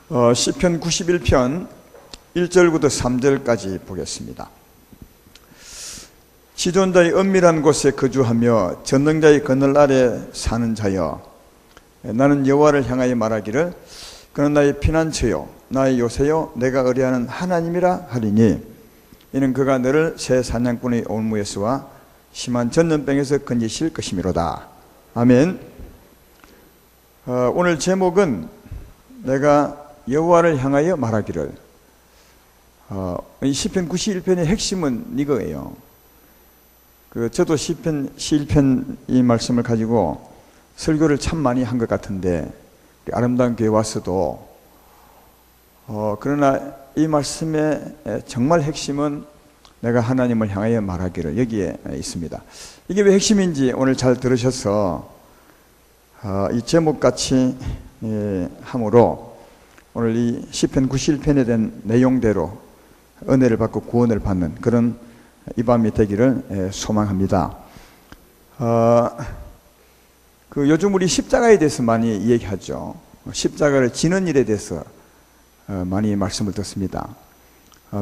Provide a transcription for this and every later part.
시편 91편 1절부터 3절까지 보겠습니다. 지존자의 은밀한 곳에 거주하며 전능자의 그늘 아래 사는 자여, 나는 여호와를 향하여 말하기를 그는 나의 피난처요 나의 요새요 내가 의뢰하는 하나님이라 하리니, 이는 그가 너를 새 사냥꾼의 올무에서와 심한 전염병에서 건지실 것이미로다. 아멘. 오늘 제목은 내가 여호와를 향하여 말하기를. 이 시편 91편의 핵심은 이거예요. 저도 시편 이 말씀을 가지고 설교를 참 많이 한 것 같은데, 아름다운 교회 와서도 그러나 이 말씀의 정말 핵심은 내가 하나님을 향하여 말하기를, 여기에 있습니다. 이게 왜 핵심인지 오늘 잘 들으셔서 이 제목같이 함으로 오늘 이 시편 91편에 대한 내용대로 은혜를 받고 구원을 받는 그런 이 밤이 되기를 소망합니다. 요즘 우리 십자가에 대해서 많이 얘기하죠. 십자가를 지는 일에 대해서 많이 말씀을 듣습니다.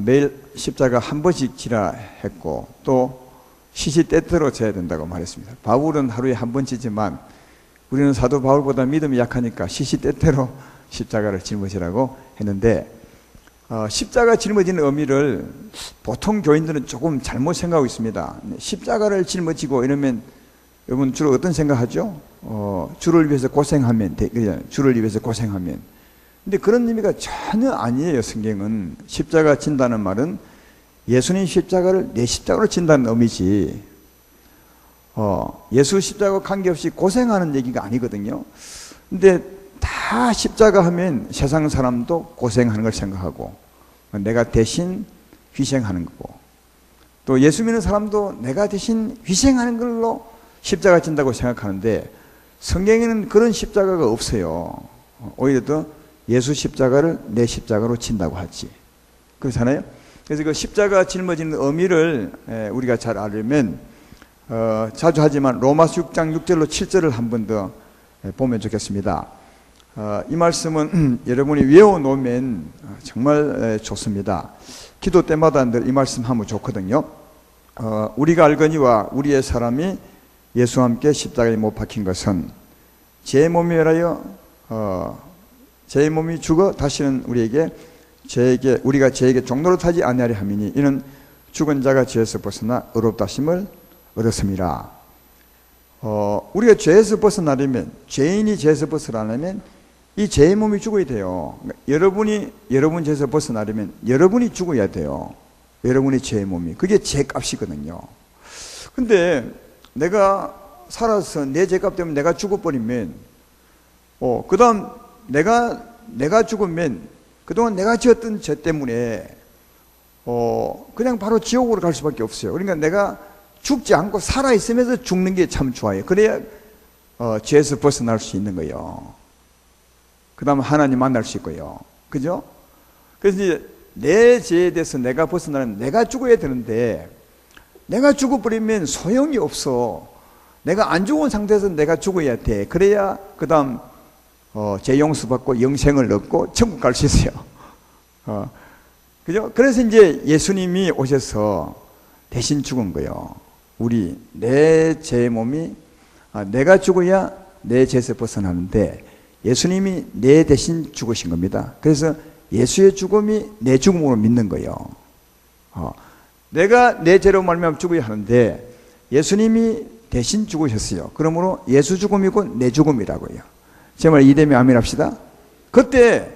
매일 십자가 한 번씩 지라 했고, 또 시시때때로 져야 된다고 말했습니다. 바울은 하루에 한 번 지지만 우리는 사도 바울보다 믿음이 약하니까 시시때때로 십자가를 짊어지라고 했는데, 십자가 짊어지는 의미를 보통 교인들은 조금 잘못 생각하고 있습니다. 십자가를 짊어지고 이러면 여러분 주로 어떤 생각하죠? 주를 위해서 고생하면, 주를 위해서 고생하면. 근데 그런 의미가 전혀 아니에요. 성경은 십자가 진다는 말은 예수님 십자가를 내 십자가로 진다는 의미지, 예수 십자가와 관계없이 고생하는 얘기가 아니거든요. 근데 다 십자가 하면 세상 사람도 고생하는 걸 생각하고, 내가 대신 희생하는 거고, 또 예수 믿는 사람도 내가 대신 희생하는 걸로 십자가 진다고 생각하는데, 성경에는 그런 십자가가 없어요. 오히려 더 예수 십자가를 내 십자가로 진다고 하지. 그렇잖아요. 그래서 그 십자가 짊어지는 의미를 우리가 잘 알려면, 자주 하지만 로마서 6장 6절로 7절을 한 번 더 보면 좋겠습니다. 이 말씀은 여러분이 외워놓으면 정말 좋습니다. 기도 때마다 늘 이 말씀 하면 좋거든요. 우리가 알거니와 우리의 사람이 예수와 함께 십자가에 못 박힌 것은 제 몸이 제 몸이 죽어 다시는 우리가 제에게 종로를 타지 아니하리 함이니, 이는 죽은 자가 죄에서 벗어나 의롭다 하심을 얻었습니다. 우리가 죄에서 벗어나려면, 죄인이 죄에서 벗어나려면 이 죄의 몸이 죽어야 돼요. 그러니까 여러분 죄에서 벗어나려면 여러분이 죽어야 돼요. 여러분의 죄의 몸이. 그게 죄값이거든요. 근데 내가 살아서 내 죄값 때문에 내가 죽어버리면, 그 다음 내가 죽으면 그동안 내가 지었던 죄 때문에 그냥 바로 지옥으로 갈 수밖에 없어요. 그러니까 내가 죽지 않고 살아있으면서 죽는 게 참 좋아요. 그래야 죄에서 벗어날 수 있는 거예요. 그 다음 하나님 만날 수 있고요. 그죠? 그래서 이제 내 죄에 대해서 내가 벗어나면 내가 죽어야 되는데, 내가 죽어버리면 소용이 없어. 내가 안 죽은 상태에서 내가 죽어야 돼. 그래야 그 다음 죄 용서받고 영생을 얻고 천국 갈 수 있어요. 그죠? 그래서 이제 예수님이 오셔서 대신 죽은 거예요. 내 죄의 몸이, 내가 죽어야 내 죄에서 벗어나는데 예수님이 내 대신 죽으신 겁니다. 그래서 예수의 죽음이 내 죽음으로 믿는 거예요. 내가 내 죄로 말미암아 죽어야 하는데 예수님이 대신 죽으셨어요. 그러므로 예수 죽음이고 내 죽음이라고요. 제발 이되면 아멘 합시다. 그때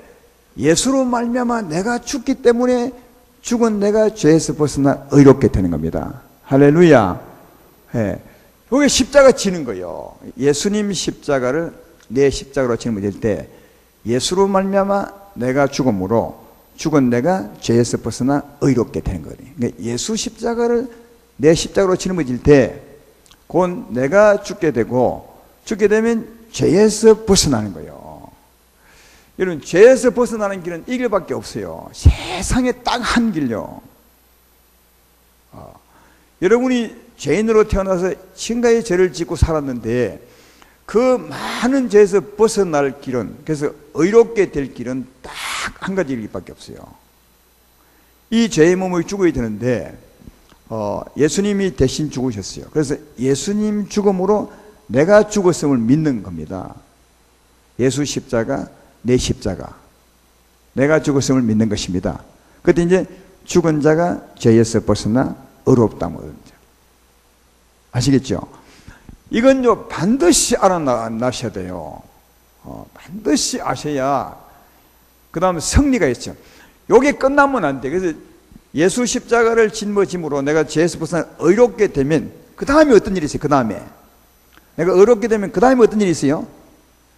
예수로 말미암아 내가 죽기 때문에 죽은 내가 죄에서 벗어나 의롭게 되는 겁니다. 할렐루야. 이게 십자가 지는 거예요. 예수님 십자가를 내 십자가로 짊어질 때 예수로 말미암아 내가 죽음으로 죽은 내가 죄에서 벗어나 의롭게 되는 거예요. 그러니까 예수 십자가를 내 십자가로 짊어질 때 곧 내가 죽게 되면 죄에서 벗어나는 거예요. 여러분, 죄에서 벗어나는 길은 이 길밖에 없어요. 세상에 딱 한 길요. 여러분이 죄인으로 태어나서 지금까지 죄를 짓고 살았는데 그 많은 죄에서 벗어날 길은, 그래서 의롭게 될 길은 딱 한 가지 길밖에 없어요. 이 죄의 몸을 죽어야 되는데 예수님이 대신 죽으셨어요. 그래서 예수님 죽음으로 내가 죽었음을 믿는 겁니다. 예수 십자가, 내 십자가, 내가 죽었음을 믿는 것입니다. 그때 이제 죽은 자가 죄에서 벗어나 의롭다는 거죠. 아시겠죠? 이건요 반드시 알아나셔야 돼요. 반드시 아셔야 그 다음에 승리가 있죠. 요게 끝나면 안 돼. 그래서 예수 십자가를 짊어짐으로 내가 죄에서 벗어나 의롭게 되면 그 다음에 어떤 일이 있어요? 그 다음에 내가 의롭게 되면 그 다음에 어떤 일이 있어요?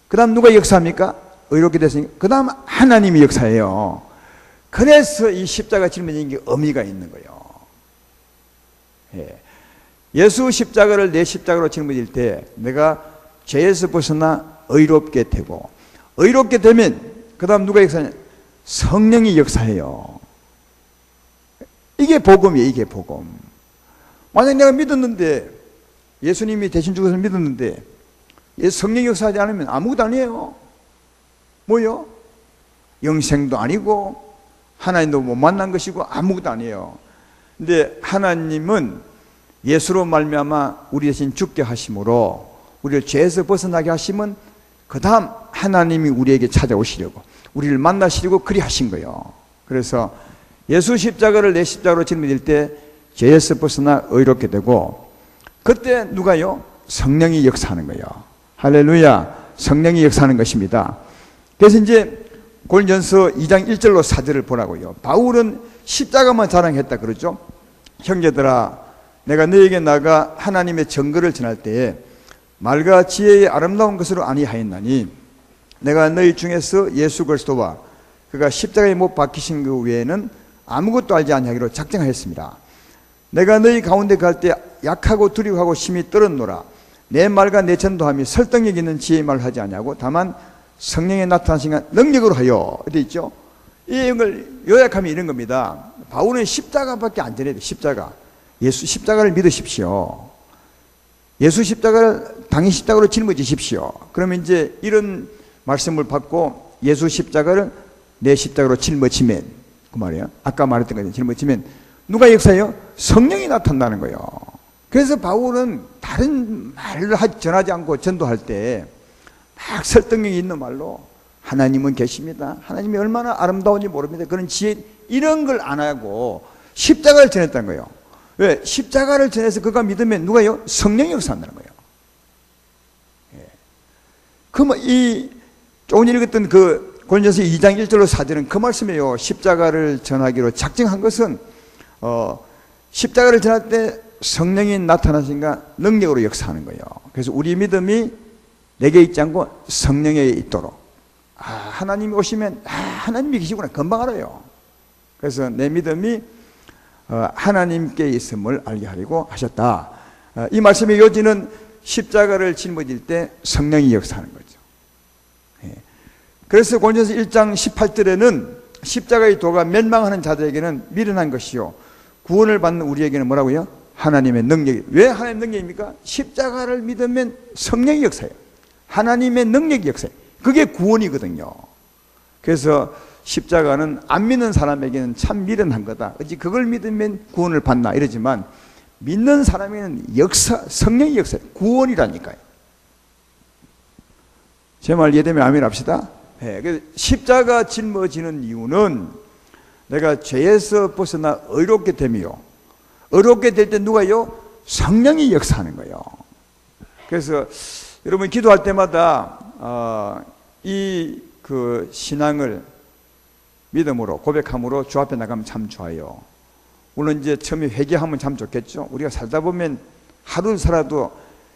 그 다음 누가 역사합니까? 의롭게 됐으니까 그 다음 하나님이 역사해요. 그래서 이 십자가 짊어지는 게 의미가 있는 거예요. 예수 십자가를 내 십자가로 짊어질 때 내가 죄에서 벗어나 의롭게 되고, 의롭게 되면 그 다음 누가 역사하냐? 성령이 역사해요. 이게 복음이에요. 이게 복음. 만약 내가 믿었는데, 예수님이 대신 죽어서 믿었는데 성령이 역사하지 않으면 아무것도 아니에요. 뭐요? 영생도 아니고 하나님도 못 만난 것이고 아무것도 아니에요. 근데 하나님은 예수로 말미암아 우리 대신 죽게 하심으로 우리를 죄에서 벗어나게 하시면 그 다음 하나님이 우리에게 찾아오시려고 우리를 만나시려고 그리 하신 거예요. 그래서 예수 십자가를 내 십자가로 짊어질 때 죄에서 벗어나 의롭게 되고, 그때 누가요? 성령이 역사하는 거예요. 할렐루야. 성령이 역사하는 것입니다. 그래서 이제 고린도전서 2장 1절로 4절을 보라고요. 바울은 십자가만 자랑했다 그러죠. 형제들아, 내가 너에게 나가 하나님의 증거를 전할 때에 말과 지혜의 아름다운 것으로 아니하였나니 내가 너희 중에서 예수 그리스도와 그가 십자가에 못 박히신 그 외에는 아무것도 알지 아니하기로 작정하였습니다. 내가 너희 가운데 갈 때 약하고 두려워하고 심히 떨었노라. 내 말과 내 전도함이 설득력 있는 지혜의 말을 하지 아니하고 다만 성령의 나타나신 능력으로 하여 되어 있죠. 이걸 요약하면 이런 겁니다. 바울은 십자가밖에 안 전해야 돼. 십자가. 예수 십자가를 믿으십시오. 예수 십자가를 당신 십자가로 짊어지십시오. 그러면 이제 이런 말씀을 받고 예수 십자가를 내 십자가로 짊어지면, 그 말이에요. 아까 말했던 거죠. 짊어지면 누가 역사해요? 성령이 나타난다는 거예요. 그래서 바울은 다른 말을 전하지 않고 전도할 때 막 설득력이 있는 말로 하나님은 계십니다. 하나님이 얼마나 아름다운지 모릅니다. 그런 지혜, 이런 걸 안 하고 십자가를 전했다는 거예요. 왜? 십자가를 전해서 그가 믿으면 누가요? 성령이 역사한다는 거예요. 그럼 이 조금 읽었던 그 고린도전서 2장 1절로 4절은 그 말씀이에요. 십자가를 전하기로 작정한 것은 십자가를 전할 때 성령이 나타나신가 능력으로 역사하는 거예요. 그래서 우리 믿음이 내게 있지 않고 성령에 있도록, 하나님이 오시면 하나님이 계시구나 금방 알아요. 그래서 내 믿음이 하나님께 있음을 알게 하려고 하셨다. 이 말씀의 요지는 십자가를 짊어질 때 성령이 역사하는 거죠. 그래서 고린도전서 1장 18절에는 십자가의 도가 멸망하는 자들에게는 미련한 것이요 구원을 받는 우리에게는 뭐라고요? 하나님의 능력이. 왜 하나님의 능력입니까? 십자가를 믿으면 성령이 역사해요. 하나님의 능력이 역사해요. 그게 구원이거든요. 그래서 십자가는 안 믿는 사람에게는 참 미련한 거다. 어찌 그걸 믿으면 구원을 받나 이러지만 믿는 사람에게는 성령이 역사해요. 구원이라니까요. 제 말 이해되면 아멘 합시다. 그래서 십자가 짊어지는 이유는 내가 죄에서 벗어나 의롭게 되며, 의롭게 될 때 누가요? 성령이 역사하는 거예요. 그래서 여러분 기도할 때마다 이 그 신앙을 믿음으로 고백함으로 주 앞에 나가면 참 좋아요. 물론 이제 처음에 회개하면 참 좋겠죠. 우리가 살다 보면 하루 살아도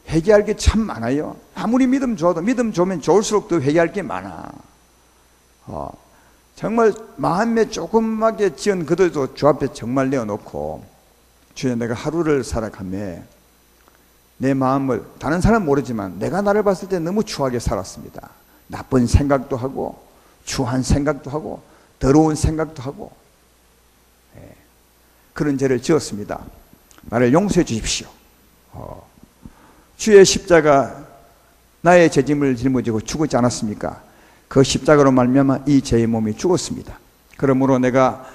회개할 게 참 많아요. 아무리 믿음 좋아도 믿음 좋으면 좋을수록 더 회개할 게 많아. 정말 마음에 조그맣게 지은 그들도 주 앞에 정말 내어놓고, 주여 내가 하루를 살아가며 내 마음을, 다른 사람은 모르지만 내가 나를 봤을 때 너무 추하게 살았습니다. 나쁜 생각도 하고 추한 생각도 하고 더러운 생각도 하고 그런 죄를 지었습니다. 나를 용서해 주십시오. 주의 십자가는 나의 죄짐을 짊어지고 죽었지 않았습니까? 그 십자가로 말미암아 이 죄의 몸이 죽었습니다. 그러므로 내가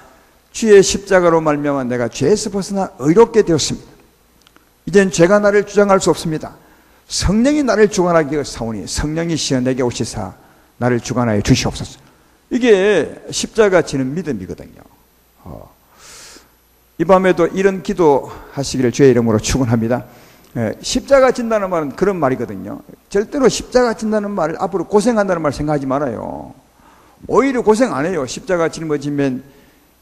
주의 십자가로 말미암아 내가 죄에서 벗어나 의롭게 되었습니다. 이젠 죄가 나를 주장할 수 없습니다. 성령이 나를 주관하기 사오니 성령이 시어 내게 오시사 나를 주관하여 주시옵소서. 이게 십자가 지는 믿음이거든요. 이 밤에도 이런 기도 하시기를 주의 이름으로 축원합니다. 십자가 진다는 말은 그런 말이거든요. 절대로 십자가 진다는 말을 앞으로 고생한다는 말 생각하지 말아요. 오히려 고생 안 해요. 십자가 짊어지면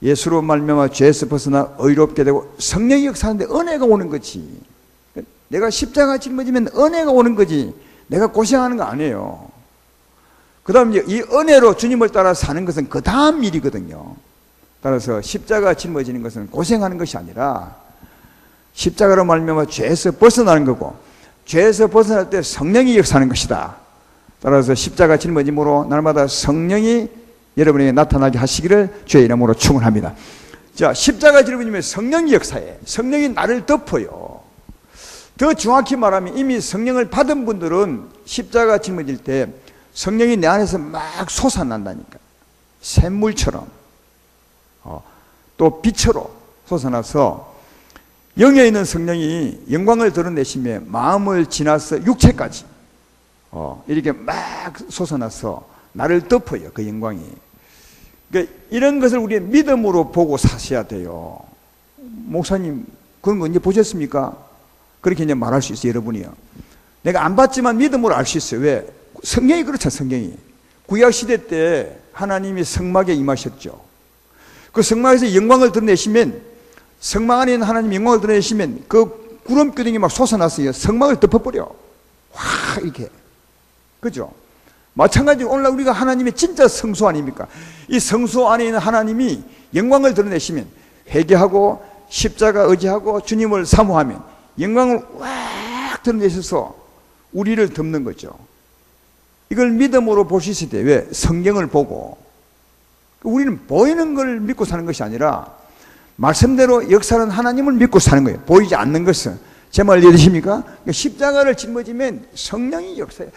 예수로 말미암아 죄에서 벗어나 의롭게 되고 성령이 역사하는데 은혜가 오는 거지. 내가 십자가 짊어지면 은혜가 오는 거지. 내가 고생하는 거 아니에요. 그 다음 이 은혜로 주님을 따라 사는 것은 그 다음 일이거든요. 따라서 십자가 짊어지는 것은 고생하는 것이 아니라 십자가로 말미암아 죄에서 벗어나는 거고 죄에서 벗어날 때 성령이 역사하는 것이다. 따라서 십자가 짊어짐으로 날마다 성령이 여러분에게 나타나게 하시기를 주의 이름으로 축원합니다. 자, 십자가 짊어지면 성령이 역사해. 성령이 나를 덮어요. 더 정확히 말하면 이미 성령을 받은 분들은 십자가 짊어질 때 성령이 내 안에서 막 솟아난다니까. 샘물처럼 또 빛으로 솟아나서 영에 있는 성령이 영광을 드러내시며 마음을 지나서 육체까지 이렇게 막 솟아나서 나를 덮어요. 그 영광이. 그러니까 이런 것을 우리 믿음으로 보고 사셔야 돼요. 목사님 그런 거 언제 보셨습니까? 그렇게 이제 말할 수 있어요. 여러분이요. 내가 안 봤지만 믿음으로 알 수 있어요. 왜? 성경이 그렇잖아요. 성경이. 구약시대 때 하나님이 성막에 임하셨죠. 그 성막에서 영광을 드러내시면 성막 안에 있는 하나님 영광을 드러내시면 그 구름기둥이 막 솟아났어요. 성막을 덮어버려. 확 이렇게. 그죠? 마찬가지로 오늘날 우리가 하나님의 진짜 성소 아닙니까? 이 성소 안에 있는 하나님이 영광을 드러내시면 회개하고 십자가 의지하고 주님을 사모하면 영광을 확 드러내셔서 우리를 덮는 거죠. 이걸 믿음으로 볼 수 있을 때 왜? 성경을 보고 우리는 보이는 걸 믿고 사는 것이 아니라 말씀대로 역사하는 하나님을 믿고 사는 거예요. 보이지 않는 것은. 제 말 이해되십니까? 십자가를 짊어지면 성령이 역사해요.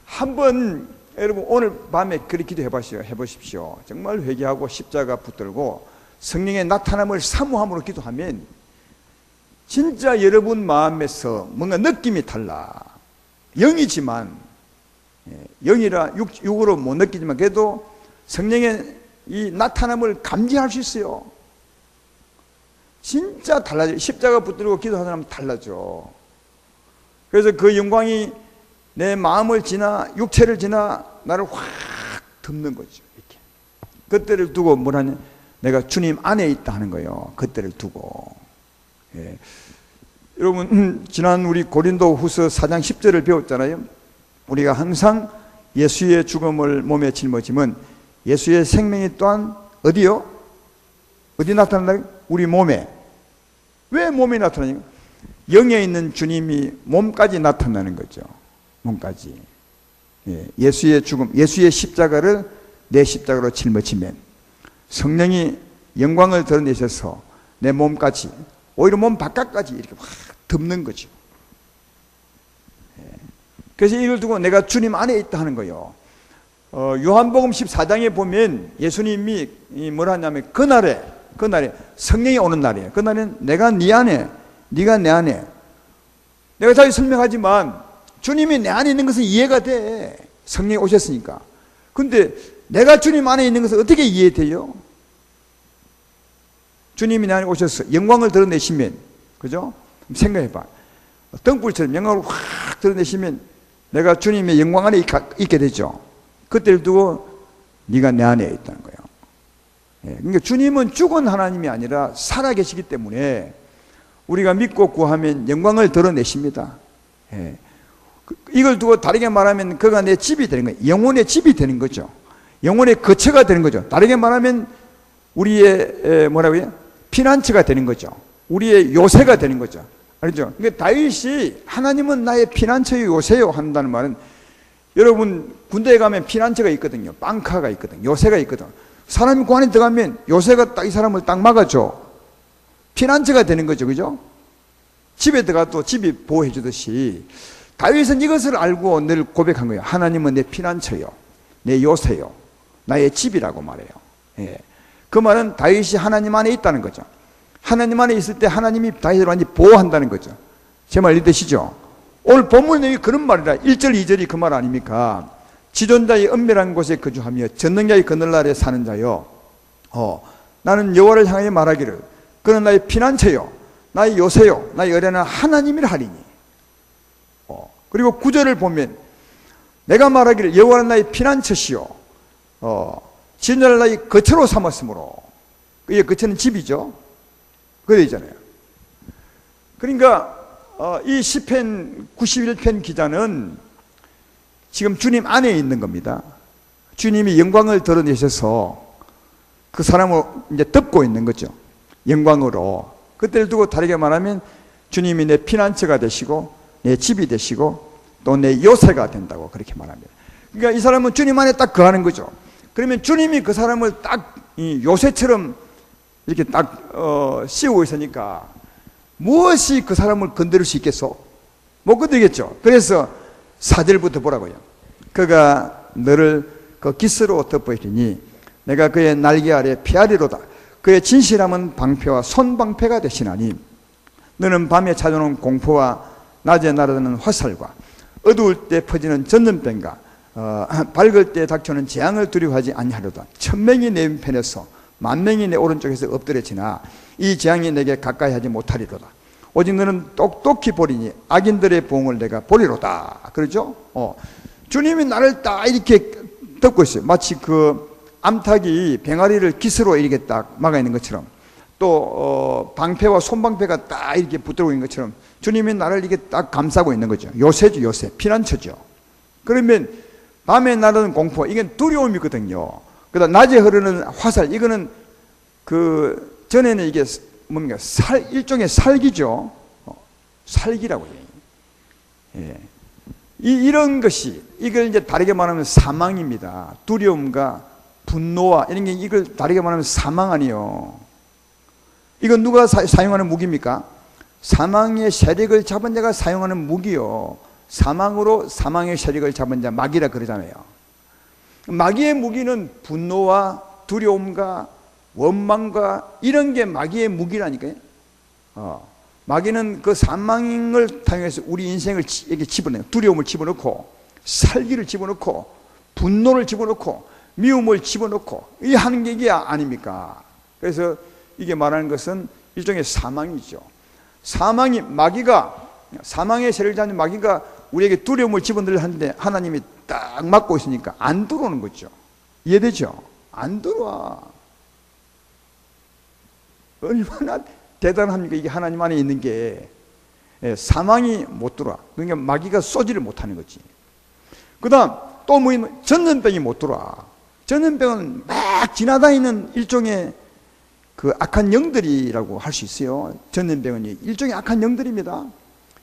한번 여러분 오늘 밤에 그렇게 해보십시오. 정말 회개하고 십자가 붙들고 성령의 나타남을 사모함으로 기도하면 진짜 여러분 마음에서 뭔가 느낌이 달라. 영이지만 영이라 육으로 못 느끼지만 그래도 성령의 이 나타남을 감지할 수 있어요. 진짜 달라져요. 십자가 붙들고 기도하는 사람은 달라져. 그래서 그 영광이 내 마음을 지나 육체를 지나 나를 확 덮는 거죠. 이렇게. 그때를 두고 뭐라냐? 내가 주님 안에 있다 하는 거예요. 그때를 두고. 예. 여러분 지난 우리 고린도 후서 4장 10절을 배웠잖아요. 우리가 항상 예수의 죽음을 몸에 짊어지면 예수의 생명이 또한 어디요? 어디 나타난다? 우리 몸에. 왜 몸에 나타나냐? 영에 있는 주님이 몸까지 나타나는 거죠. 몸까지. 예수의 죽음, 예수의 십자가를 내 십자가로 짊어지면 성령이 영광을 드러내셔서 내 몸까지, 오히려 몸 바깥까지 이렇게 확 덮는 거죠. 그래서 이걸 두고 내가 주님 안에 있다 하는 거예요. 요한복음 14장에 보면 예수님이 뭐라 하냐면 그날에 성령이 오는 날이에요. 그날은 내가 네 안에, 네가 내 안에. 내가 다시 설명하지만 주님이 내 안에 있는 것은 이해가 돼. 성령이 오셨으니까. 근데 내가 주님 안에 있는 것은 어떻게 이해돼요? 주님이 내 안에 오셔서 영광을 드러내시면, 그죠? 생각해봐. 등불처럼 영광을 확 드러내시면 내가 주님의 영광 안에 있게 되죠. 그때를 두고 네가 내 안에 있다는 거예요. 그러니까 주님은 죽은 하나님이 아니라 살아계시기 때문에 우리가 믿고 구하면 영광을 드러내십니다. 이걸 두고 다르게 말하면 그가 내 집이 되는 거예요. 영혼의 집이 되는 거죠. 영혼의 거처가 되는 거죠. 다르게 말하면 우리의 뭐라고 해요? 피난처가 되는 거죠. 우리의 요새가 되는 거죠. 알죠? 그러니까 다윗이 하나님은 나의 피난처요 요새요 한다는 말은 여러분 군대에 가면 피난처가 있거든요. 빵카가 있거든. 요새가 있거든. 사람이 그 안에 들어가면 요새가 딱 이 사람을 딱 막아줘. 피난처가 되는 거죠. 그죠? 집에 들어가도 집이 보호해 주듯이 다윗은 이것을 알고 늘 고백한 거예요. 하나님은 내 피난처요, 내 요새요, 나의 집이라고 말해요. 예. 그 말은 다윗이 하나님 안에 있다는 거죠. 하나님 안에 있을 때 하나님이 다윗을 완전히 보호한다는 거죠. 제 말 이해되시죠? 오늘 본문 내용이 그런 말이라 1절 2절이 그 말 아닙니까? 지존자의 은밀한 곳에 거주하며 전능자의 그늘 아래 사는 자요, 나는 여호와를 향하여 말하기를 그는 나의 피난처요, 나의 요새요, 나의 의뢰는 하나님이라 하리니. 그리고 9절을 보면 내가 말하기를 여호와는 나의 피난처시요, 지존자를 나의 거처로 삼았으므로. 그의 거처는 집이죠. 그래 있잖아요. 그러니까 이 시편 91편 기자는 지금 주님 안에 있는 겁니다. 주님이 영광을 드러내셔서 그 사람을 이제 덮고 있는 거죠. 영광으로. 그때를 두고 다르게 말하면 주님이 내 피난처가 되시고 내 집이 되시고 또 내 요새가 된다고 그렇게 말합니다. 그러니까 이 사람은 주님 안에 딱 거하는 거죠. 그러면 주님이 그 사람을 딱 이 요새처럼 이렇게 딱 씌우고 있으니까 무엇이 그 사람을 건드릴 수 있겠소? 못 건드리겠죠. 그래서 4절부터 보라고요. 그가 너를 그 깃으로 덮어주니 내가 그의 날개 아래 피하리로다. 그의 진실함은 방패와 손방패가 되시나니 너는 밤에 찾아오는 공포와 낮에 날아드는 화살과 어두울 때 퍼지는 전염병과 밝을 때 닥쳐오는 재앙을 두려워하지 아니하리로다. 1000명이 내 왼편에서 10,000명이 내 오른쪽에서 엎드려지나 이 재앙이 내게 가까이 하지 못하리로다. 오직 너는 똑똑히 보리니 악인들의 보응을 내가 보리로다. 그러죠? 주님이 나를 딱 이렇게 덮고 있어요. 마치 그 암탉이 병아리를 깃으로 이렇게 딱 막아 있는 것처럼, 또 방패와 손방패가 딱 이렇게 붙들고 있는 것처럼 주님이 나를 이렇게 딱 감싸고 있는 거죠. 요새죠, 요새. 피난처죠. 그러면 밤에 나르는 공포, 이건 두려움이거든요. 그다음 낮에 흐르는 화살, 이거는 그 전에는 이게 뭡니까? 일종의 살기죠. 살기라고 해요. 예. 이런 것이, 이걸 이제 다르게 말하면 사망입니다. 두려움과 분노와 이런 게, 이걸 다르게 말하면 사망 아니에요. 이건 누가 사용하는 무기입니까? 사망의 세력을 잡은 자가 사용하는 무기요. 사망으로 사망의 세력을 잡은 자, 마귀라 그러잖아요. 마귀의 무기는 분노와 두려움과 원망과 이런 게 마귀의 무기라니까요. 마귀는 그 사망을 통해서 우리 인생을 이렇게 집어넣어요. 두려움을 집어넣고, 살기를 집어넣고, 분노를 집어넣고, 미움을 집어넣고, 이 하는 게 이게 아닙니까? 그래서 이게 말하는 것은 일종의 사망이죠. 사망이, 마귀가, 사망의 세력을 잡는 마귀가 우리에게 두려움을 집어넣으려 하는데 하나님이 딱 막고 있으니까 안 들어오는 거죠. 이해되죠? 안 들어와. 얼마나 대단합니까? 이게 하나님 안에 있는 게. 사망이 못 들어와. 그러니까 마귀가 쏘지를 못하는 거지. 그 다음 또 전염병이 못 들어와. 전염병은 막 지나다니는 일종의 그 악한 영들이라고 할 수 있어요. 전염병은 일종의 악한 영들입니다.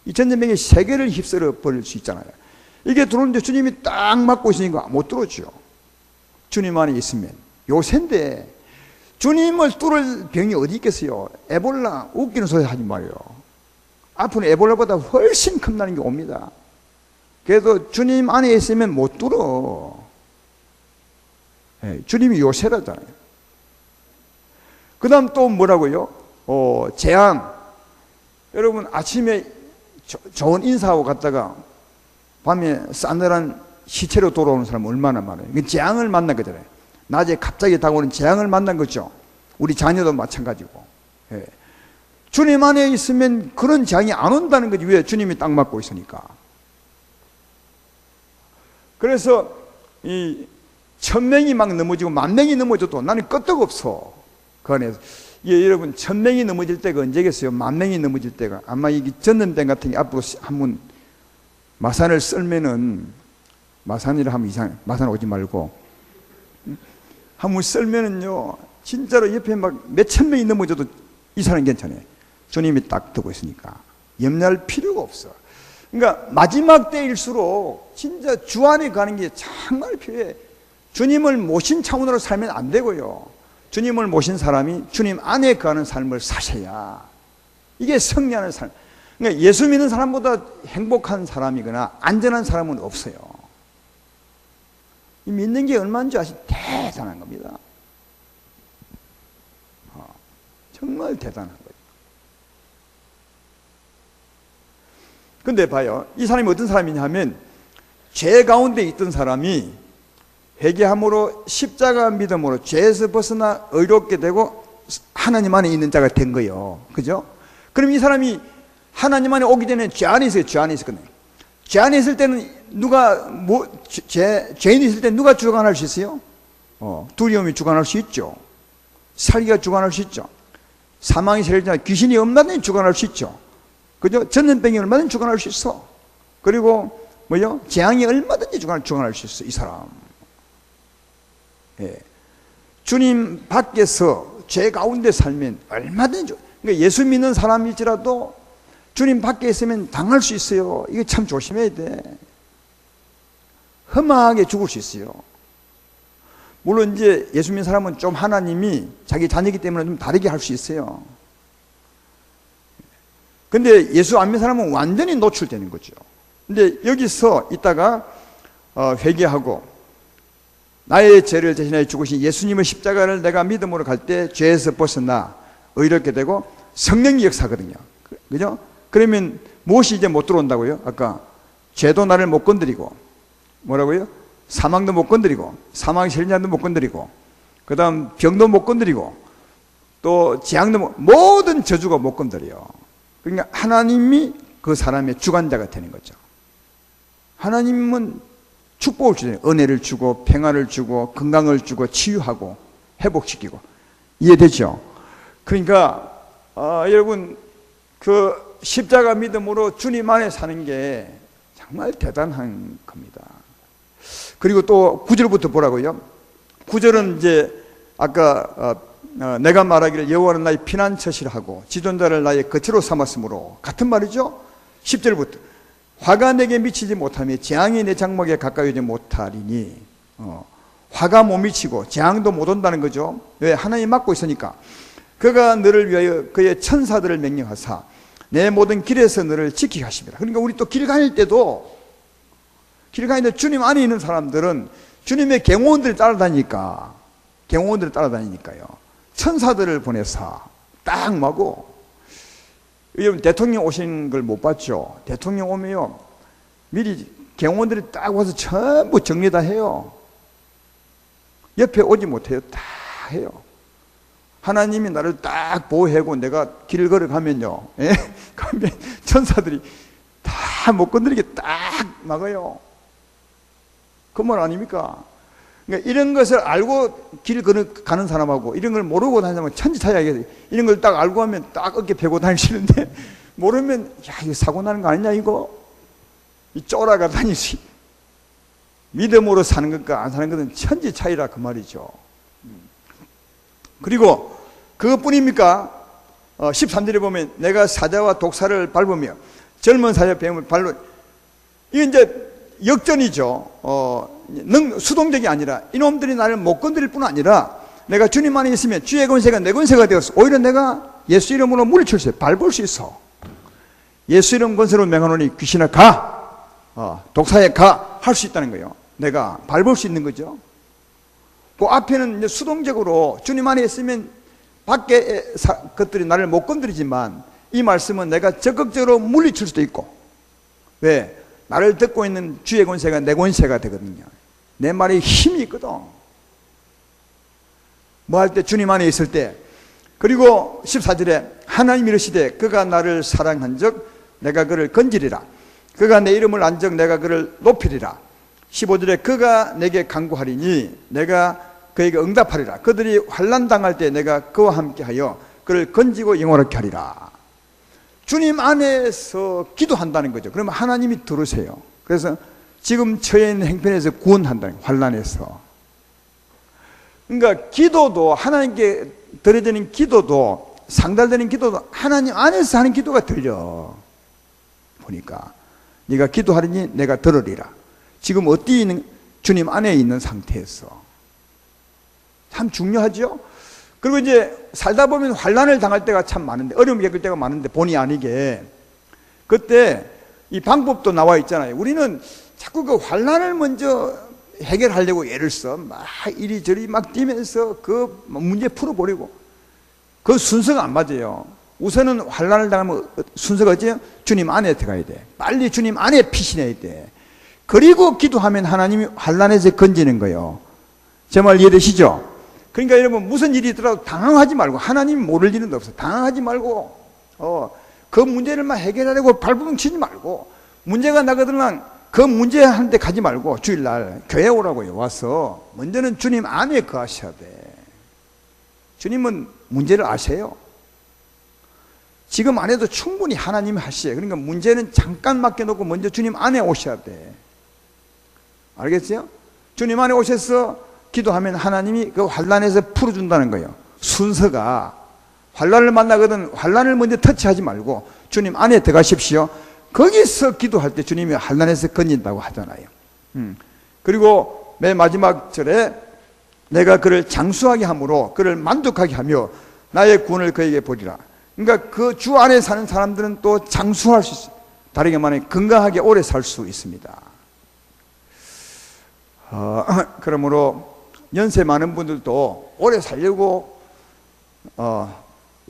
이 전염병이 세계를 휩쓸어 버릴 수 있잖아요. 이게 들어오는데 주님이 딱 막고 있으니까 못 들어오죠. 주님 안에 있으면. 요새인데 주님을 뚫을 병이 어디 있겠어요? 에볼라, 웃기는 소리 하지 말아요. 앞으로 에볼라보다 훨씬 겁나는 게 옵니다. 그래도 주님 안에 있으면 못 뚫어. 주님이 요새라잖아요. 그 다음 또 뭐라고요? 재앙. 여러분 아침에 좋은 인사하고 갔다가 밤에 싸늘한 시체로 돌아오는 사람 얼마나 많아요. 재앙을 만난 거잖아요. 낮에 갑자기 다가오는 재앙을 만난 거죠. 우리 자녀도 마찬가지고. 주님 안에 있으면 그런 재앙이 안 온다는 거지. 왜? 주님이 딱 맡고 있으니까. 그래서 이 1000명이 막 넘어지고 10,000명이 넘어져도 나는 끄떡없어. 그 안에서. 여러분 1000명이 넘어질 때가 언제겠어요? 10,000명이 넘어질 때가. 아마 이 전염병 같은 게 앞으로 한번 마산을 썰면은, 마산이라 하면 이상해. 마산 오지 말고 한번 썰면은요 진짜로 옆에 막 몇천 명이 넘어져도 이 사람 괜찮아요. 주님이 딱 두고 있으니까 염려할 필요가 없어. 그러니까 마지막 때일수록 진짜 주 안에 가는 게 정말 필요해. 주님을 모신 차원으로 살면 안 되고요. 주님을 모신 사람이 주님 안에 가는 삶을 사셔야 이게 승리하는 삶. 그러니까 예수 믿는 사람보다 행복한 사람이거나 안전한 사람은 없어요. 이 믿는 게 얼마인지 아시? 대단한 겁니다. 정말 대단한 거예요. 근데 봐요. 이 사람이 어떤 사람이냐 하면 죄 가운데 있던 사람이 회개함으로 십자가 믿음으로 죄에서 벗어나 의롭게 되고 하나님 안에 있는 자가 된 거예요. 그죠? 그럼 이 사람이 하나님 안에 오기 전에 죄 안에 있어요. 죄 안에 있었거든요. 죄 안에 있을 때는 죄인이 있을 때 누가 주관할 수 있어요? 두려움이 주관할 수 있죠. 살기가 주관할 수 있죠. 사망이 세력이나 귀신이 얼마든지 주관할 수 있죠. 그죠? 전염병이 얼마든지 주관할 수 있어. 그리고 뭐요? 재앙이 얼마든지 주관할 수 있어. 이 사람. 예. 주님 밖에서 죄 가운데 살면 얼마든지. 그러니까 예수 믿는 사람일지라도 주님 밖에 있으면 당할 수 있어요. 이거 참 조심해야 돼. 험하게 죽을 수 있어요. 물론 이제 예수 믿는 사람은 좀 하나님이 자기 자녀이기 때문에 좀 다르게 할 수 있어요. 근데 예수 안 믿는 사람은 완전히 노출되는 거죠. 근데 여기서 이따가 회개하고 나의 죄를 대신하여 죽으신 예수님의 십자가를 내가 믿음으로 갈 때 죄에서 벗어나 의롭게 되고 성령이 역사거든요. 그죠? 그러면 무엇이 이제 못 들어온다고요? 아까 죄도 나를 못 건드리고 뭐라고요? 사망도 못 건드리고 사망의 세력도 못 건드리고 그 다음 병도 못 건드리고 또 재앙도 모든 저주가 못 건드려요. 그러니까 하나님이 그 사람의 주관자가 되는 거죠. 하나님은 축복을 주잖아요. 은혜를 주고 평안을 주고 건강을 주고 치유하고 회복시키고. 이해되죠? 그러니까 여러분 그 십자가 믿음으로 주님 안에 사는 게 정말 대단한 겁니다. 그리고 또 9절부터 보라고요. 9절은 이제 아까 내가 말하기를 여호와는 나의 피난처시라 하고 지존자를 나의 거처로 삼았으므로 같은 말이죠. 10절부터 화가 내게 미치지 못하며 재앙이 내 장막에 가까이 오지 못하리니 화가 못 미치고 재앙도 못 온다는 거죠. 왜? 하나님 맡고 있으니까. 그가 너를 위하여 그의 천사들을 명령하사 내 모든 길에서 너를 지키게 하십니다. 그러니까 우리 또 길 다닐 때도 길 다닐 때 주님 안에 있는 사람들은 주님의 경호원들을 따라다니니까 경호원들을 천사들을 보내사 딱 마고. 여러분 대통령 오신 걸 못 봤죠? 대통령 오면요 미리 경호원들이 딱 와서 전부 정리 다 해요. 옆에 오지 못해요. 다 해요. 하나님이 나를 딱 보호하고 내가 길 걸어가면요, 예? 가면 천사들이 다 못 건드리게 딱 막아요. 그 말 아닙니까? 그러니까 이런 것을 알고 길 가는 사람하고 이런 걸 모르고 다니는 사람은 천지차이야. 이런 걸 딱 알고 하면 딱 어깨 펴고 다니시는데 모르면 야 이거 사고 나는 거 아니냐 이거? 이 쫄아가 다니시. 믿음으로 사는 것과 안 사는 것은 천지차이라 그 말이죠. 그리고 그것뿐입니까? 13절에 보면 내가 사자와 독사를 밟으며 젊은 사자 뱀을 발로. 이게 이제 역전이죠. 수동적이 아니라 이놈들이 나를 못 건드릴 뿐 아니라 내가 주님 안에 있으면 주의 권세가 내 권세가 되었어. 오히려 내가 예수 이름으로 물리칠 수 있어. 밟을 수 있어. 예수 이름 권세로 명하노니 귀신아 가, 독사에 가 할 수 있다는 거예요. 내가 밟을 수 있는 거죠. 그 앞에는 이제 수동적으로 주님 안에 있으면 밖에 것들이 나를 못 건드리지만 이 말씀은 내가 적극적으로 물리칠 수도 있고. 왜? 나를 듣고 있는 주의 권세가 내 권세가 되거든요. 내 말에 힘이 있거든. 뭐 할 때? 주님 안에 있을 때. 그리고 14절에 하나님이 이르시되 그가 나를 사랑한 적 내가 그를 건지리라. 그가 내 이름을 안 적 내가 그를 높이리라. 15절에 그가 내게 간구하리니 내가 그에게 응답하리라. 그들이 환난 당할 때 내가 그와 함께하여 그를 건지고 영원하게 하리라. 주님 안에서 기도한다는 거죠. 그러면 하나님이 들으세요. 그래서 지금 처해 있는 행편에서 구원한다는 거예요. 환난에서. 그러니까 기도도 하나님께 드려지는 기도도 상달되는 기도도 하나님 안에서 하는 기도가 들려. 보니까 네가 기도하리니 내가 들으리라. 지금 어디 있는 주님 안에 있는 상태에서 참 중요하죠. 그리고 이제 살다 보면 환난을 당할 때가 참 많은데 어려움을 겪을 때가 많은데 본의 아니게 그때 이 방법도 나와 있잖아요. 우리는 자꾸 그 환난을 먼저 해결하려고 애를 써. 막 이리저리 막 뛰면서 그 문제 풀어버리고. 그 순서가 안 맞아요. 우선은 환난을 당하면 순서가 어째요? 주님 안에 들어가야 돼. 빨리 주님 안에 피신해야 돼. 그리고 기도하면 하나님이 환난에서 건지는 거예요. 제 말 이해되시죠? 그러니까 여러분 무슨 일이 있더라도 당황하지 말고, 하나님 모를 일은 없어. 당황하지 말고 그 문제를만 해결하려고 발버둥 치지 말고, 문제가 나거든 그 문제한테 가지 말고 주일날 교회 오라고요. 와서 먼저는 주님 안에 거하셔야 돼. 주님은 문제를 아세요. 지금 안 해도 충분히 하나님이 하시에요. 그러니까 문제는 잠깐 맡겨놓고 먼저 주님 안에 오셔야 돼. 알겠어요? 주님 안에 오셔서 기도하면 하나님이 그 환난에서 풀어준다는 거예요. 순서가 환난을 만나거든 환난을 먼저 터치하지 말고 주님 안에 들어가십시오. 거기서 기도할 때 주님이 환난에서 건진다고 하잖아요. 그리고 맨 마지막 절에 내가 그를 장수하게 함으로 그를 만족하게 하며 나의 구원을 그에게 보리라. 그러니까 그 주 안에 사는 사람들은 또 장수할 수 있어요. 다르게 말하면 건강하게 오래 살 수 있습니다. 그러므로 연세 많은 분들도 오래 살려고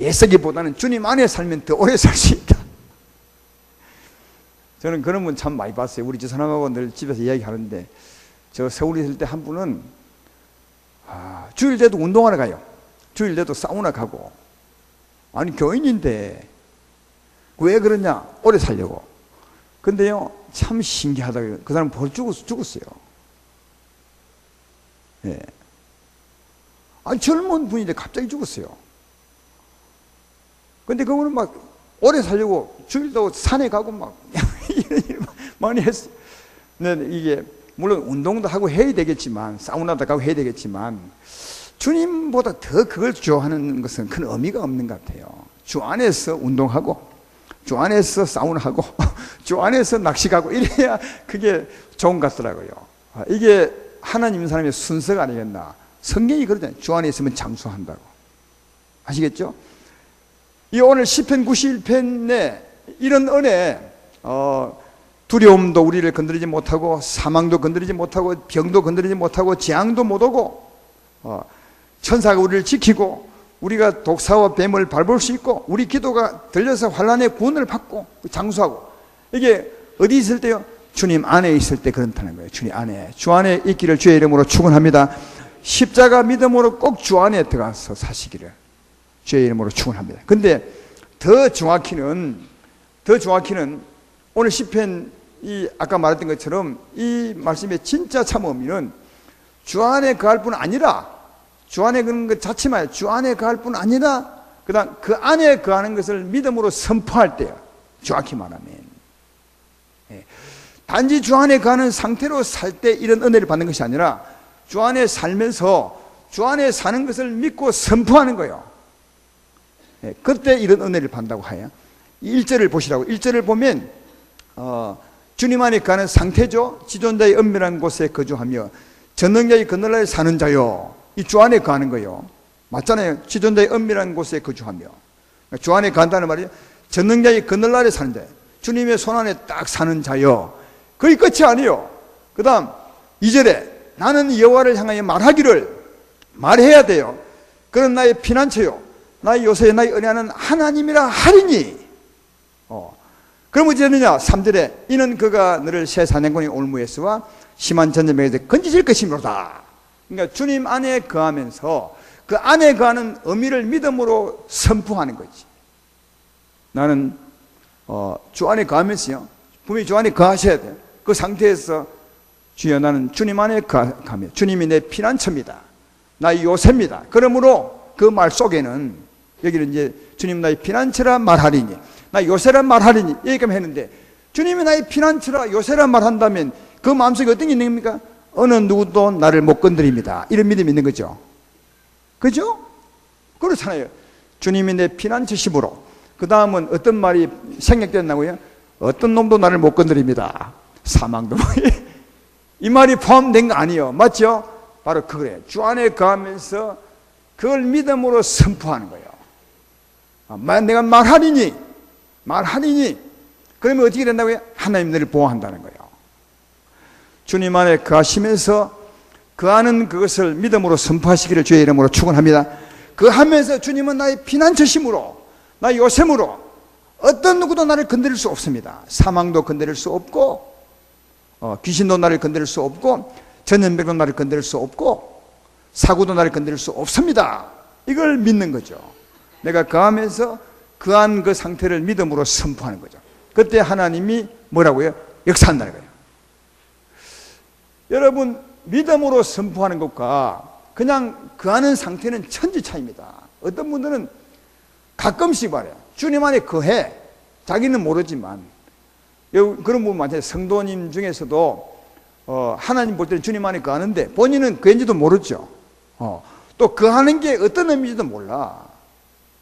애쓰기보다는 주님 안에 살면 더 오래 살 수 있다. 저는 그런 분 참 많이 봤어요. 우리 집사람하고 늘 집에서 이야기하는데, 저 서울에 있을 때 한 분은 주일때도 운동하러 가요. 주일때도 사우나 가고. 아니 교인인데 왜 그러냐? 오래 살려고. 근데요 참 신기하다고요. 그 사람 벌 죽었어요. 예. 아니 젊은 분인데 갑자기 죽었어요. 근데 그분은 막 오래 살려고 주일도 산에 가고 막 이런 일 많이 했어요. 근데 이게 물론 운동도 하고 해야 되겠지만, 사우나도 가고 해야 되겠지만, 주님보다 더 그걸 좋아하는 것은 큰 의미가 없는 것 같아요. 주 안에서 운동하고 주 안에서 사우나하고 주 안에서 낚시 가고 이래야 그게 좋은 것 같더라고요. 이게 하나님 사람의 순서가 아니겠나. 성경이 그러잖아요. 주 안에 있으면 장수한다고. 아시겠죠? 이 오늘 시편 91편에 이런 은혜, 두려움도 우리를 건드리지 못하고, 사망도 건드리지 못하고, 병도 건드리지 못하고, 재앙도 못 오고, 천사가 우리를 지키고, 우리가 독사와 뱀을 밟을 수 있고, 우리 기도가 들려서 환난의 구원을 받고 장수하고. 이게 어디 있을 때요? 주님 안에 있을 때 그렇다는 거예요. 주님 안에. 주 안에 있기를 주의 이름으로 축원합니다. 십자가 믿음으로 꼭 주 안에 들어가서 사시기를 주의 이름으로 축원합니다. 근데 더 정확히는 오늘 시편 이 아까 말했던 것처럼 이 말씀의 진짜 참 의미는 주 안에 거할 뿐 아니라, 주 안에 그런 것 자체만 주 안에 거할 뿐 아니라 그다음 그 안에 거하는 것을 믿음으로 선포할 때요. 정확히 말하면 단지 주 안에 거하는 상태로 살 때 이런 은혜를 받는 것이 아니라 주 안에 살면서 주 안에 사는 것을 믿고 선포하는 거예요. 그때 이런 은혜를 받는다고 해요. 1절을 보시라고. 1절을 보면 주님 안에 거하는 상태죠. 지존자의 은밀한 곳에 거주하며 전능자의 그늘나라에 사는 자요. 이 주 안에 거하는 거예요. 맞잖아요. 지존자의 은밀한 곳에 거주하며. 주 안에 거한다는 말이죠. 전능자의 그늘나라에 사는 자요. 주님의 손 안에 딱 사는 자요. 거의 끝이 아니에요. 그 다음 2절에 나는 여호와를 향하여 말하기를, 말해야 돼요. 그런 나의 피난처요, 나의 요새 나의 은혜하는 하나님이라 하리니. 그럼 어찌 되느냐? 3절에 이는 그가 너를 새 사냥꾼의 올무에서와 심한 전쟁에서 건지실 것이므로다. 그러니까 주님 안에 거하면서 그 안에 거하는 의미를 믿음으로 선포하는 거지. 나는 주 안에 거하면서요, 분명히 주 안에 거하셔야 돼요. 그 상태에서 주여 나는 주님 안에 거하며 주님이 내 피난처입니다, 나의 요새입니다. 그러므로 그 말 속에는 여기는 이제 주님 나의 피난처라 말하리니, 나 요새란 말하리니 여기까지 했는데, 주님이 나의 피난처라 요새란 말한다면 그 마음속에 어떤 게 있는 겁니까? 어느 누구도 나를 못 건드립니다, 이런 믿음이 있는 거죠. 그죠? 그렇잖아요. 주님이 내 피난처심으로. 그 다음은 어떤 말이 생략됐나고요? 어떤 놈도 나를 못 건드립니다. 사망도. 이 말이 포함된 거 아니에요. 맞죠? 바로 그거예요. 주 안에 거하면서 그걸 믿음으로 선포하는 거예요. 내가 말하리니 그러면 어떻게 된다고요? 하나님 너를 보호한다는 거예요. 주님 안에 거하시면서 거하는 그것을 믿음으로 선포하시기를 주의 이름으로 축원합니다. 거하면서 주님은 나의 피난처심으로, 나의 요샘으로 어떤 누구도 나를 건드릴 수 없습니다. 사망도 건드릴 수 없고 귀신도 나를 건드릴 수 없고 전염병도 나를 건드릴 수 없고 사고도 나를 건드릴 수 없습니다. 이걸 믿는 거죠. 내가 거하면서 거한 그 상태를 믿음으로 선포하는 거죠. 그때 하나님이 뭐라고요? 역사한다는 거예요. 여러분, 믿음으로 선포하는 것과 그냥 거하는 상태는 천지 차이입니다. 어떤 분들은 가끔씩 말해요. 주님 안에 거해. 자기는 모르지만. 그런 분 많잖아요. 성도님 중에서도 하나님 볼 때는 주님 안에 거하는데 본인은 거인지도 모르죠. 또 거하는 게 어떤 의미인지도 몰라.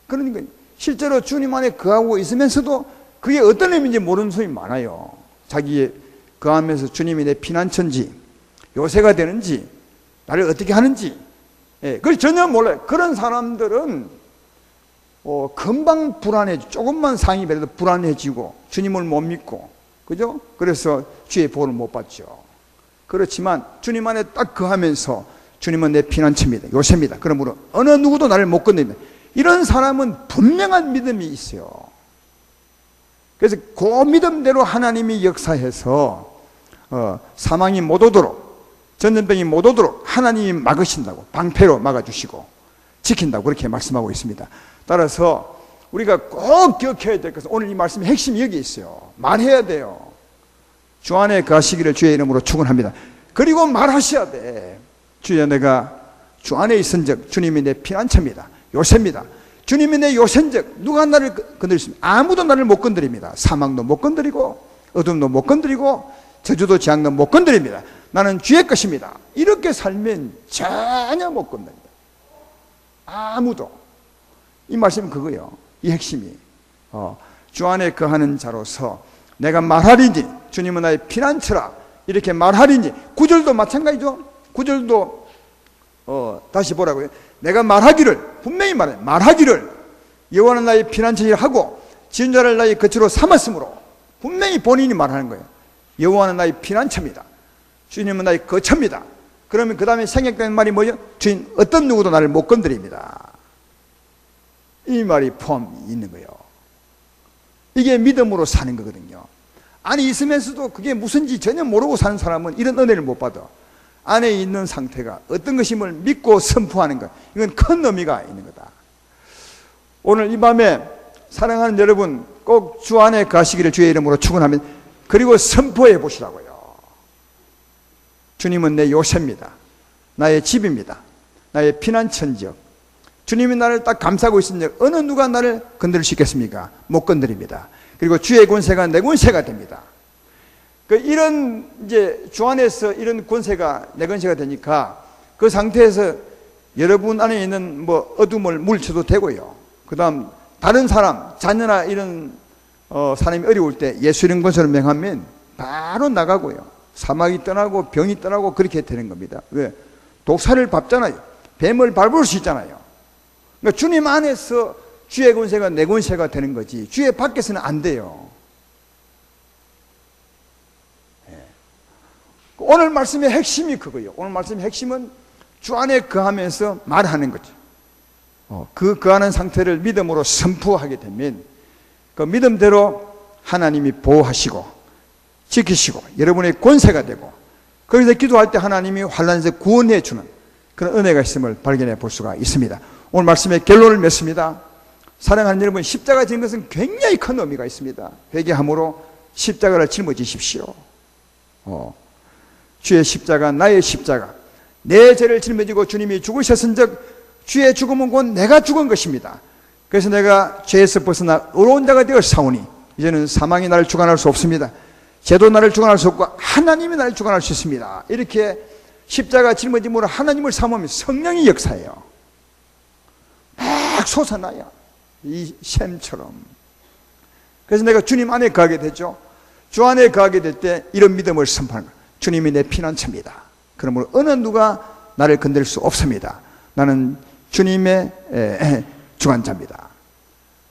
그러니까 실제로 주님 안에 거하고 있으면서도 그게 어떤 의미인지 모르는 사람이 많아요. 자기 거하면서 주님이 내 피난처인지 요새가 되는지 나를 어떻게 하는지 그걸 전혀 몰라요. 그런 사람들은 금방 불안해지고 조금만 상이 배려도 불안해지고 주님을 못 믿고 그죠? 그래서 주의 보호를 못 받죠. 그렇지만 주님 안에 딱 거하면서 주님은 내 피난처입니다. 요새입니다. 그러므로 어느 누구도 나를 못 건드립니다. 이런 사람은 분명한 믿음이 있어요. 그래서 그 믿음대로 하나님이 역사해서 사망이 못 오도록 전염병이 못 오도록 하나님이 막으신다고 방패로 막아주시고 지킨다고 그렇게 말씀하고 있습니다. 따라서 우리가 꼭 기억해야 될 것은 오늘 이 말씀의 핵심이 여기 있어요. 말해야 돼요. 주 안에 가시기를 주의 이름으로 축원합니다. 그리고 말하셔야 돼. 주여 내가 주 안에 있은즉 주님이 내 피난처입니다. 요새입니다. 주님이 내 요새인즉 누가 나를 건드릴 수 있습니까? 아무도 나를 못 건드립니다. 사망도 못 건드리고 어둠도 못 건드리고 저주도 재앙도 못 건드립니다. 나는 주의 것입니다. 이렇게 살면 전혀 못 건드립니다. 아무도. 이 말씀은 그거예요. 이 핵심이 주 안에 거하는 자로서 내가 말하리니 주님은 나의 피난처라 이렇게 말하리니 9절도 마찬가지죠. 9절도 다시 보라고요. 내가 말하기를 분명히 말하기를 여호와는 나의 피난처라 하고 지은 자를 나의 거처로 삼았으므로 분명히 본인이 말하는 거예요. 여호와는 나의 피난처입니다. 주님은 나의 거처입니다. 그러면 그 다음에 생략되는 말이 뭐죠? 주인 어떤 누구도 나를 못 건드립니다. 이 말이 포함이 있는 거예요. 이게 믿음으로 사는 거거든요. 안에 있으면서도 그게 무슨지 전혀 모르고 사는 사람은 이런 은혜를 못 받아. 안에 있는 상태가 어떤 것임을 믿고 선포하는 것, 이건 큰 의미가 있는 거다. 오늘 이 밤에 사랑하는 여러분 꼭 주 안에 가시기를 주의 이름으로 축원하면 그리고 선포해 보시라고요. 주님은 내 요새입니다. 나의 집입니다. 나의 피난처인즉 주님이 나를 딱 감싸고 있은즉 어느 누가 나를 건드릴 수 있겠습니까? 못 건드립니다. 그리고 주의 권세가 내 권세가 됩니다. 이런 이제 주 안에서 이런 권세가 내 권세가 되니까 그 상태에서 여러분 안에 있는 뭐 어둠을 물쳐도 되고요. 그다음 다른 사람 자녀나 이런 사람이 어려울 때 예수 이름 권세를 명하면 바로 나가고요. 사막이 떠나고 병이 떠나고 그렇게 되는 겁니다. 왜? 독사를 밟잖아요. 뱀을 밟을 수 있잖아요. 그러니까 주님 안에서 주의 권세가 내 권세가 되는 거지 주의 밖에서는 안 돼요. 오늘 말씀의 핵심이 그거예요. 오늘 말씀의 핵심은 주 안에 거하면서 말하는 거죠. 그 거하는 상태를 믿음으로 선포하게 되면 그 믿음대로 하나님이 보호하시고 지키시고 여러분의 권세가 되고 거기서 기도할 때 하나님이 환난에서 구원해 주는 그런 은혜가 있음을 발견해 볼 수가 있습니다. 오늘 말씀의 결론을 맺습니다. 사랑하는 여러분, 십자가 지는 것은 굉장히 큰 의미가 있습니다. 회개함으로 십자가를 짊어지십시오. 주의 십자가, 나의 십자가, 내 죄를 짊어지고 주님이 죽으셨은즉 주의 죽음은 곧 내가 죽은 것입니다. 그래서 내가 죄에서 벗어나 의로운 자가 되어 사오니 이제는 사망이 나를 주관할 수 없습니다. 죄도 나를 주관할 수 없고 하나님이 나를 주관할 수 있습니다. 이렇게 십자가 짊어짐으로 하나님을 삼으면 성령이 역사해요. 막 솟아나요. 이 샘처럼. 그래서 내가 주님 안에 거하게 되죠. 주 안에 거하게 될 때 이런 믿음을 선포하는 거예요. 주님이 내 피난처입니다. 그러므로 어느 누가 나를 건드릴 수 없습니다. 나는 주님의 주관자입니다.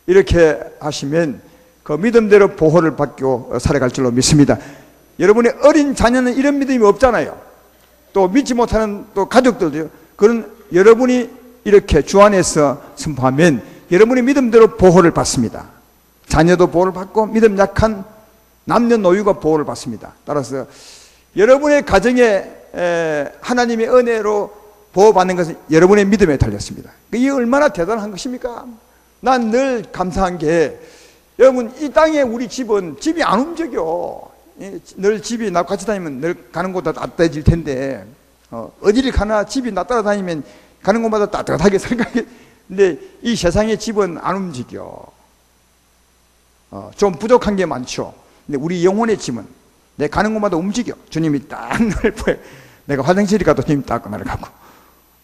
이렇게 하시면 그 믿음대로 보호를 받고 살아갈 줄로 믿습니다. 여러분의 어린 자녀는 이런 믿음이 없잖아요. 또 믿지 못하는 또 가족들도요. 그런 여러분이 이렇게 주 안에서 선포하면 여러분의 믿음대로 보호를 받습니다. 자녀도 보호를 받고 믿음 약한 남녀노유가 보호를 받습니다. 따라서 여러분의 가정에 하나님의 은혜로 보호받는 것은 여러분의 믿음에 달렸습니다. 이게 얼마나 대단한 것입니까? 난 늘 감사한 게 여러분 이 땅에 우리 집이 안 움직여. 늘 집이 나 같이 다니면 늘 가는 곳다 따뜻해질 텐데 어디를 가나 집이 나 따라다니면 가는 곳마다 따뜻하게 생각해. 근데 이 세상의 집은 안 움직여. 좀 부족한 게 많죠. 근데 우리 영혼의 집은 내 가는 곳마다 움직여. 주님이 딱 나를 보여. 내가 화장실에 가도 주님이 딱 나를 가고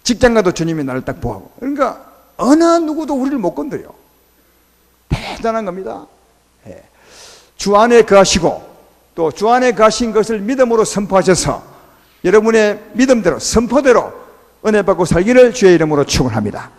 직장 가도 주님이 나를 딱 보고. 그러니까 어느 누구도 우리를 못 건드려. 대단한 겁니다. 주 안에 거하시고 또 주 안에 거하신 것을 믿음으로 선포하셔서 여러분의 믿음대로 선포대로 은혜 받고 살기를 주의 이름으로 축원합니다.